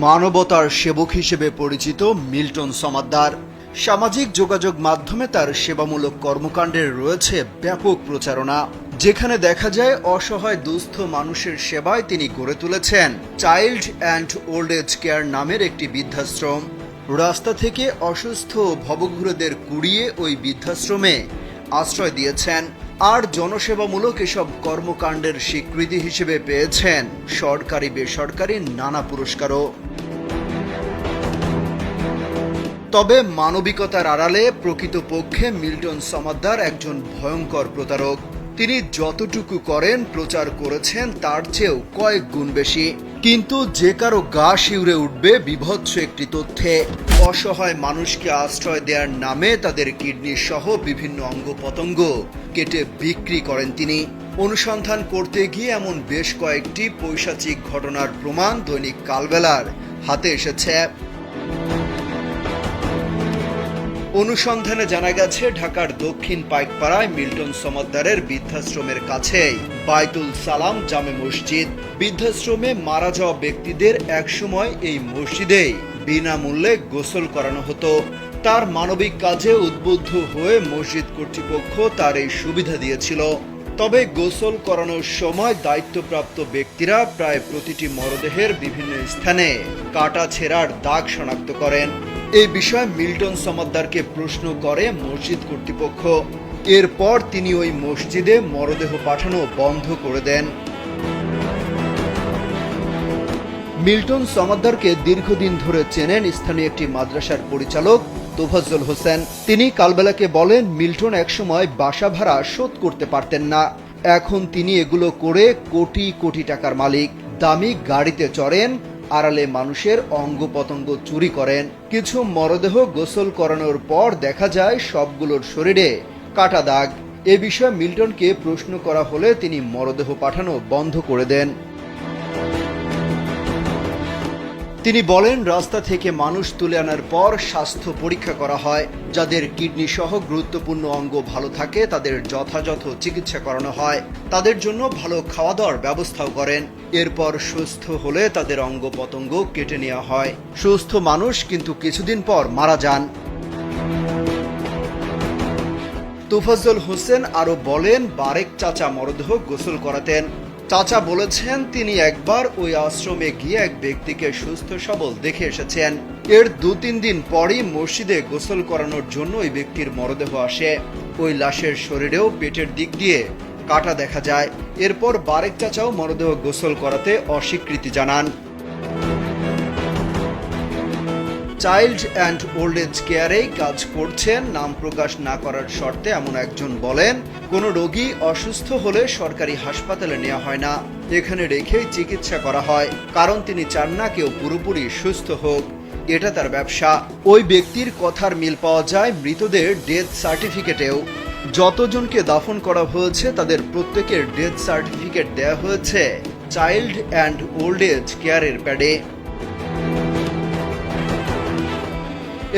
মানবতার সেবক হিসেবে পরিচিত মিল্টন সমাদ্দার। সামাজিক যোগাযোগ মাধ্যমে তার সেবামূলক কর্মকাণ্ডের রয়েছে ব্যাপক প্রচারণা, যেখানে দেখা যায় অসহায় দুস্থ মানুষের সেবায় তিনি গড়ে তুলেছেন child and old age care নামের একটি বৃদ্ধাশ্রম। রাস্তা থেকে অসুস্থ ভবঘুরেদের কুড়িয়ে ওই বৃদ্ধাশ্রমে আশ্রয় দিয়েছেন। আর জনসেবামূলক এসব কর্মকাণ্ডের স্বীকৃতি হিসেবে পেয়েছেন সরকারি বেসরকারি নানা পুরস্কারও। তবে মানবিকতার আড়ালে প্রকৃতপক্ষে মিল্টন সমাদ্দার একজন ভয়ঙ্কর প্রতারক। তিনি যতটুকু করেন প্রচার করেছেন তার চেয়েও কয়েক গুণ বেশি। কিন্তু যে কারো গা শিউরে উঠবে বিভৎস একটি তথ্যে। অসহায় মানুষকে আশ্রয় দেওয়ার নামে তাদের কিডনি সহ বিভিন্ন অঙ্গ প্রত্যঙ্গ কেটে বিক্রি করেন তিনি। অনুসন্ধান করতে গিয়ে এমন বেশ কয়েকটি পৈশাচিক ঘটনার প্রমাণ দৈনিক কালবেলার হাতে এসেছে। অনুসন্ধানে জানা গেছে ঢাকার দক্ষিণ পাইকপাড়ায় মিল্টন সমাদ্দারের বৃদ্ধাশ্রমের কাছেই বাইতুল সালাম জামে মসজিদ। বৃদ্ধাশ্রমে মারা যাওয়া ব্যক্তিদের একসময় এই মসজিদেই বিনামূল্যে গোসল করানো হতো। তার মানবিক কাজে উদ্বুদ্ধ হয়ে মসজিদ কর্তৃপক্ষ তার এই সুবিধা দিয়েছিল। তবে গোসল করানোর সময় দায়িত্বপ্রাপ্ত ব্যক্তিরা প্রায় প্রতিটি মরদেহের বিভিন্ন স্থানে কাটা ছেঁড়ার দাগ শনাক্ত করেন। এই বিষয়ে মিল্টন সমাদ্দারকে প্রশ্ন করে মসজিদ কর্তৃপক্ষ। এরপর তিনি ওই মসজিদে মরদেহ পাঠানো বন্ধ করে দেন। মিল্টন সমাদ্দারকে দীর্ঘদিন ধরে চেনেন স্থানীয় একটি মাদ্রাসার পরিচালক তোফাজ্জল হোসেন। তিনি কালবেলাকে বলেন, মিল্টন একসময় বাসা ভাড়া শোধ করতে পারতেন না, এখন তিনি এগুলো করে কোটি কোটি টাকার মালিক। দামি গাড়িতে চড়েন, আড়ালে মানুষের অঙ্গ প্রত্যঙ্গ চুরি করেন। কিছু মরদেহ গোসল করানোর পর দেখা যায় সবগুলোর শরীরে কাটা দাগ। এ বিষয়ে মিল্টনকে প্রশ্ন করা হলে তিনি মরদেহ পাঠানো বন্ধ করে দেন। তিনি বলেন, রাস্তা থেকে মানুষ তুলে আনার পর স্বাস্থ্য পরীক্ষা করা হয়। যাদের কিডনি সহ গুরুত্বপূর্ণ অঙ্গ ভালো থাকে তাদের যথাযথ চিকিৎসা করানো হয়। তাদের জন্য ভালো খাওয়া দাওয়ার ব্যবস্থাও করেন। এরপর সুস্থ হলে তাদের অঙ্গ প্রত্যঙ্গ কেটে নেওয়া হয়। সুস্থ মানুষ কিন্তু কিছুদিন পর মারা যান। তোফাজ্জল হোসেন আরো বলেন, বারেক চাচা মরদেহ গোসল করাতেন। চাচা বলেছেন, তিনি একবার ওই আশ্রমে গিয়ে এক ব্যক্তিকে সুস্থ সবল দেখে এসেছেন। এর 2-3 দিন পরই মসজিদে গোসল করানোর জন্য ওই ব্যক্তির মরদেহ আসে। ওই লাশের শরীরেও পেটের দিক দিয়ে কাটা দেখা যায়। এরপর বারেক চাচাও মরদেহ গোসল করাতে অস্বীকৃতি জানান। চাইল্ড অ্যান্ড ওল্ড এজ কেয়ারেই কাজ করছেন নাম প্রকাশ না করার শর্তে এমন একজন বলেন, কোনো রোগী অসুস্থ হলে সরকারি হাসপাতালে নেওয়া হয় না, এখানে রেখেই চিকিৎসা করা হয়। কারণ তিনি চান না কেউ পুরোপুরি সুস্থ হোক, এটা তার ব্যবসা। ওই ব্যক্তির কথার মিল পাওয়া যায় মৃতদের ডেথ সার্টিফিকেটেও। যতজনকে দাফন করা হয়েছে তাদের প্রত্যেকের ডেথ সার্টিফিকেট দেওয়া হয়েছে চাইল্ড অ্যান্ড ওল্ড এজ কেয়ারের প্যাডে।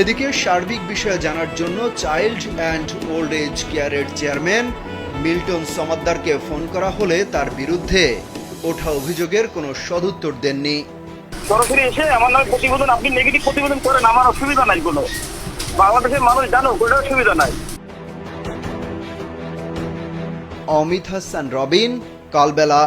এদিকে সার্বিক বিষয়ে জানার জন্য চাইল্ড অ্যান্ড ওল্ড এজ কেয়ারের চেয়ারম্যান মিল্টন সমাদ্দারকে ফোন করা হলে তার বিরুদ্ধে ওঠা অভিযোগের কোনো সদুত্তর দেননি। সরাসরি এসে আমার নামে প্রতিবেদন, আপনি নেগেটিভ প্রতিবেদন করেন, আমার অসুবিধা নাই, কোনো বাংলাদেশের মানুষ জানো কোনো অসুবিধা নাই। অমিত হাসান রবিন, কালবেলা।